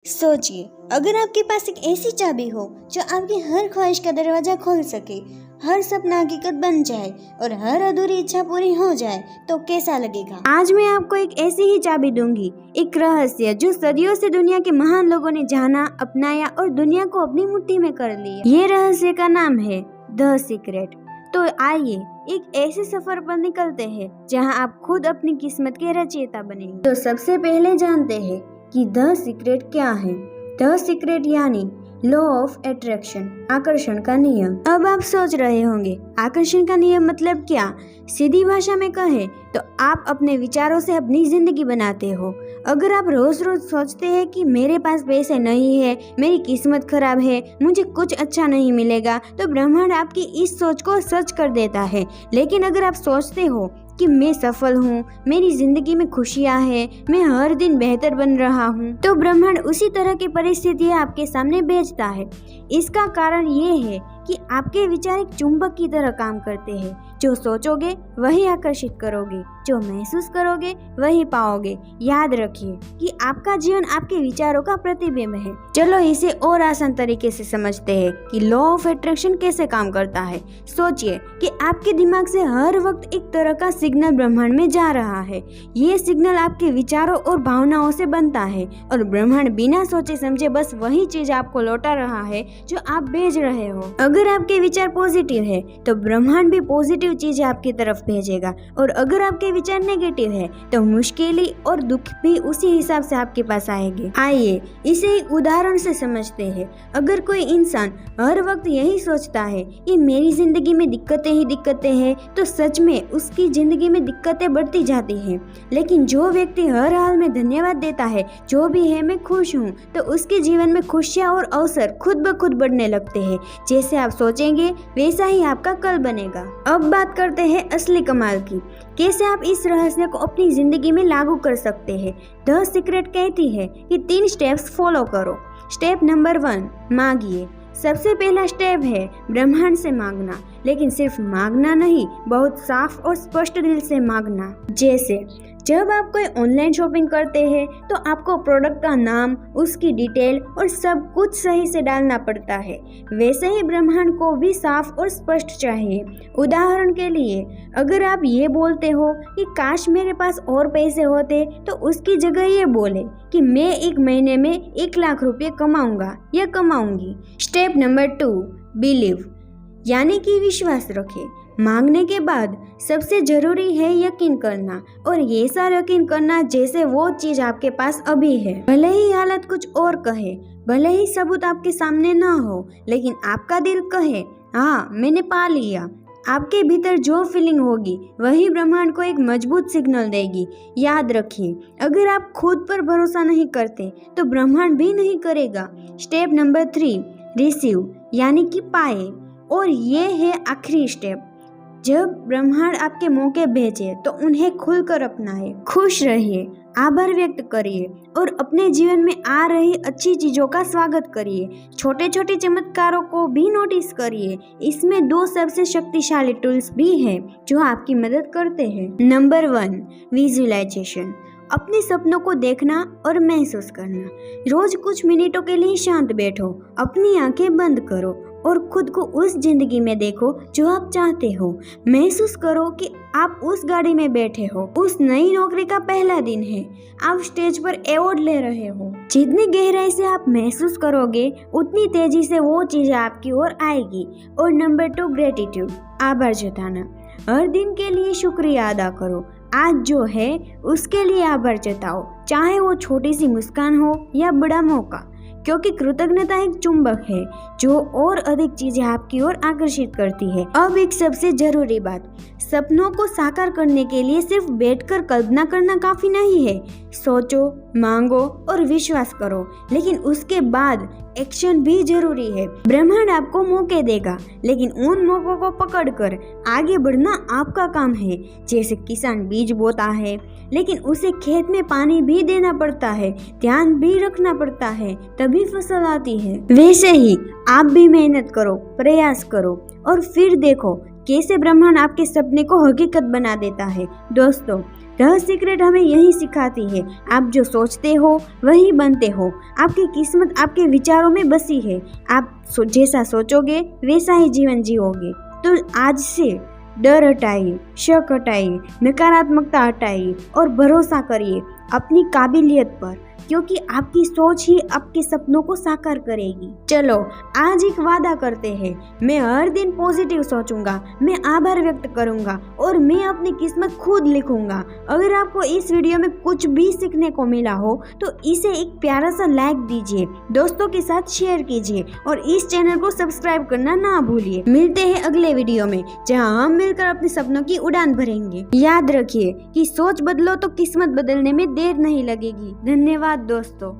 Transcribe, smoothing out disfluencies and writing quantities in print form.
सोचिए, अगर आपके पास एक ऐसी चाबी हो जो आपकी हर ख्वाहिश का दरवाजा खोल सके, हर सपना हकीकत बन जाए और हर अधूरी इच्छा पूरी हो जाए, तो कैसा लगेगा। आज मैं आपको एक ऐसी ही चाबी दूंगी, एक रहस्य जो सदियों से दुनिया के महान लोगों ने जाना, अपनाया और दुनिया को अपनी मुट्ठी में कर लिया। ये रहस्य का नाम है द सीक्रेट। तो आइए एक ऐसे सफर पर निकलते हैं जहां आप खुद अपनी किस्मत के रचयिता बनेंगे। तो सबसे पहले जानते हैं कि द सीक्रेट क्या है। द सीक्रेट यानी लॉ ऑफ अट्रैक्शन, आकर्षण का नियम। अब आप सोच रहे होंगे, आकर्षण का नियम मतलब क्या? सीधी भाषा में कहें तो आप अपने विचारों से अपनी जिंदगी बनाते हो। अगर आप रोज रोज सोचते हैं कि मेरे पास पैसे नहीं है, मेरी किस्मत खराब है, मुझे कुछ अच्छा नहीं मिलेगा, तो ब्रह्मांड आपकी इस सोच को सच कर देता है। लेकिन अगर आप सोचते हो कि मैं सफल हूँ, मेरी जिंदगी में खुशियाँ हैं, मैं हर दिन बेहतर बन रहा हूँ, तो ब्रह्मांड उसी तरह की परिस्थितियाँ आपके सामने भेजता है। इसका कारण ये है कि आपके विचार एक चुंबक की तरह काम करते हैं। जो सोचोगे वही आकर्षित करोगे, जो महसूस करोगे वही पाओगे। याद रखिए कि आपका जीवन आपके विचारों का प्रतिबिंब है। चलो इसे और आसान तरीके से समझते हैं कि लॉ ऑफ अट्रैक्शन कैसे काम करता है। सोचिए कि आपके दिमाग से हर वक्त एक तरह का सिग्नल ब्रह्मांड में जा रहा है। ये सिग्नल आपके विचारों और भावनाओं से बनता है और ब्रह्मांड बिना सोचे समझे बस वही चीज आपको लौटा रहा है जो आप भेज रहे हो। अगर आपके विचार पॉजिटिव है तो ब्रह्मांड भी पॉजिटिव चीजें आपकी तरफ भेजेगा, और अगर आपके विचार नेगेटिव है तो मुश्किलें और दुख भी उसी हिसाब से आपके पास आएंगे। आइए इसे एक उदाहरण से समझते हैं। अगर कोई इंसान हर वक्त यही सोचता है कि मेरी जिंदगी में दिक्कतें ही दिक्कतें हैं, तो सच में उसकी जिंदगी में दिक्कतें बढ़ती जाती हैं। लेकिन जो व्यक्ति हर हाल में धन्यवाद देता है, जो भी है मैं खुश हूँ, तो उसके जीवन में खुशियाँ और अवसर खुद ब खुद बढ़ने लगते हैं। जैसे आप सोचेंगे वैसा ही आपका कल बनेगा। अब बात करते हैं असली कमाल की, कैसे आप इस रहस्य को अपनी जिंदगी में लागू कर सकते हैं। द सीक्रेट कहती है कि 3 स्टेप्स फॉलो करो। Step number 1, मांगिए। सबसे पहला स्टेप है ब्रह्मांड से मांगना, लेकिन सिर्फ मांगना नहीं, बहुत साफ और स्पष्ट दिल से मांगना। जैसे जब आप कोई ऑनलाइन शॉपिंग करते हैं तो आपको प्रोडक्ट का नाम, उसकी डिटेल और सब कुछ सही से डालना पड़ता है। वैसे ही ब्रह्मांड को भी साफ और स्पष्ट चाहिए। उदाहरण के लिए अगर आप ये बोलते हो कि काश मेरे पास और पैसे होते, तो उसकी जगह ये बोले कि मैं एक महीने में 1 लाख रुपये कमाऊंगा या कमाऊंगी। स्टेप नंबर 2, बिलीव, यानी कि विश्वास रखें। मांगने के बाद सबसे जरूरी है यकीन करना, और ये सारा यकीन करना जैसे वो चीज आपके पास अभी है। भले ही हालत कुछ और कहे, भले ही सबूत आपके सामने ना हो, लेकिन आपका दिल कहे हाँ मैंने पा लिया। आपके भीतर जो फीलिंग होगी वही ब्रह्मांड को एक मजबूत सिग्नल देगी। याद रखिए, अगर आप खुद पर भरोसा नहीं करते तो ब्रह्मांड भी नहीं करेगा। स्टेप नंबर 3, रिसीव, यानी कि पाए, और ये है आखिरी स्टेप। जब ब्रह्मांड आपके मौके भेजे तो उन्हें खुलकर अपनाए। खुश रहिए, आभार व्यक्त करिए और अपने जीवन में आ रही अच्छी चीजों का स्वागत करिए। छोटे छोटे चमत्कारों को भी नोटिस करिए। इसमें 2 सबसे शक्तिशाली टूल्स भी हैं जो आपकी मदद करते हैं। नंबर 1, विजुअलाइजेशन, अपने सपनों को देखना और महसूस करना। रोज कुछ मिनटों के लिए शांत बैठो, अपनी आंखें बंद करो और खुद को उस जिंदगी में देखो जो आप चाहते हो। महसूस करो कि आप उस गाड़ी में बैठे हो, उस नई नौकरी का पहला दिन है, आप स्टेज पर अवार्ड ले रहे हो। जितनी गहराई से आप महसूस करोगे उतनी तेजी से वो चीजें आपकी ओर आएगी। और नंबर 2, ग्रेटिट्यूड, आभार जताना। हर दिन के लिए शुक्रिया अदा करो। आज जो है उसके लिए आभार जताओ, चाहे वो छोटी सी मुस्कान हो या बड़ा मौका, क्योंकि कृतज्ञता एक चुंबक है जो और अधिक चीजें आपकी ओर आकर्षित करती है। अब एक सबसे जरूरी बात, सपनों को साकार करने के लिए सिर्फ बैठकर कल्पना करना काफी नहीं है। सोचो, मांगो और विश्वास करो, लेकिन उसके बाद एक्शन भी जरूरी है। ब्रह्मांड आपको मौके देगा, लेकिन उन मौकों को पकड़कर आगे बढ़ना आपका काम है। जैसे किसान बीज बोता है, लेकिन उसे खेत में पानी भी देना पड़ता है, ध्यान भी रखना पड़ता है, तभी फसल आती है। वैसे ही आप भी मेहनत करो, प्रयास करो और फिर देखो कैसे ब्रह्मांड आपके सपने को हकीकत बना देता है। दोस्तों, द सीक्रेट हमें यही सिखाती है, आप जो सोचते हो वही बनते हो। आपकी किस्मत आपके विचारों में बसी है। आप जैसा सोचोगे वैसा ही जीवन जियोगे। तो आज से डर हटाइए, शक हटाइए, नकारात्मकता हटाइए और भरोसा करिए अपनी काबिलियत पर, क्योंकि आपकी सोच ही आपके सपनों को साकार करेगी। चलो आज एक वादा करते हैं, मैं हर दिन पॉजिटिव सोचूंगा, मैं आभार व्यक्त करूंगा और मैं अपनी किस्मत खुद लिखूंगा। अगर आपको इस वीडियो में कुछ भी सीखने को मिला हो तो इसे एक प्यारा सा लाइक दीजिए, दोस्तों के साथ शेयर कीजिए और इस चैनल को सब्सक्राइब करना ना भूलिए। मिलते हैं अगले वीडियो में जहां हम मिलकर अपने सपनों की उड़ान भरेंगे। याद रखिए कि सोच बदलो तो किस्मत बदलने में देर नहीं लगेगी। धन्यवाद दोस्तों।